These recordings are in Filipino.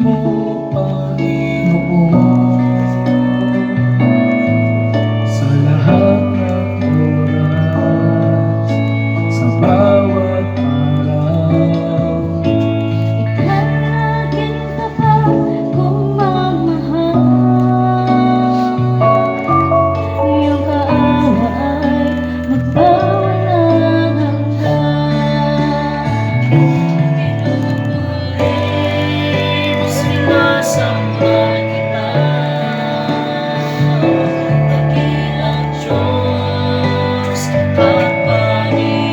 mo, Panginoon, sa lahat ng oras, sa bawat araw. Ikaw aking tapat kong mamahal. Iyong kaawa ay magpawalang hanggan. Pinupuri mo, sinasamba kita, dakilang Diyos at Panginoon.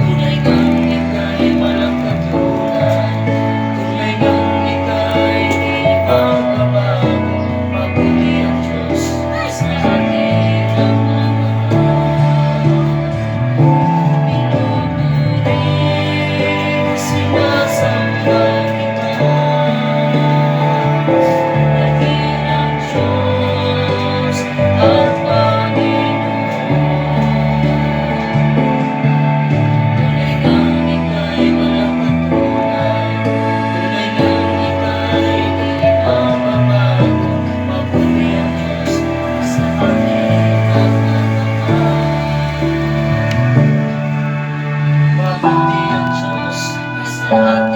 Tunay kang ika'y walang katulad, tunay kang ika'y di magbabago. Mabuti ang Diyos sa ating lahat. Pinupuri mo, sinasamba kita, dakilang Diyos at Panginoon. Tunay kang ika'y walang katulad, tunay kang ika'y di magbabago. Mabuti ang Diyos sa ating lahat. Mabuti ang Diyos sa ating